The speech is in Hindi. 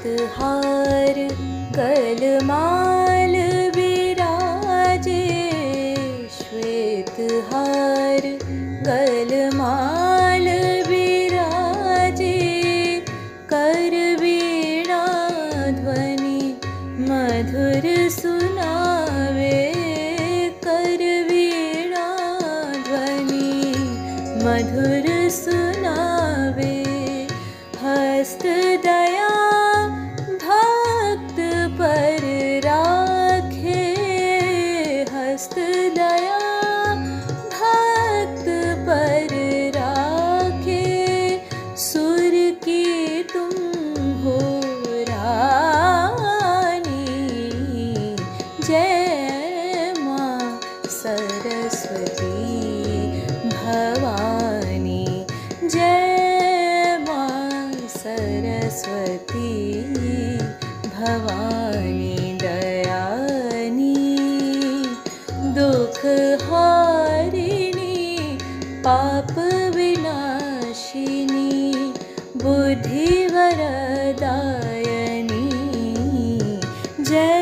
श्वेतहार गलमाल विराजे, श्वेतहार गलमाल विराजे, करवीणा ध्वनि मधुर सुनावे, करवीणा ध्वनि मधुर सुनावे। हस्त दया भक्त पर राखे, हस्त दया भक्त पर राखे, सुर की तुम हो रानी। जय माँ सरस्वती भवानी, जय माँ सरस्वती भवानी। दयानी दुख हारिणी, पाप विनाशिनी, बुद्धि वरदायनी। जय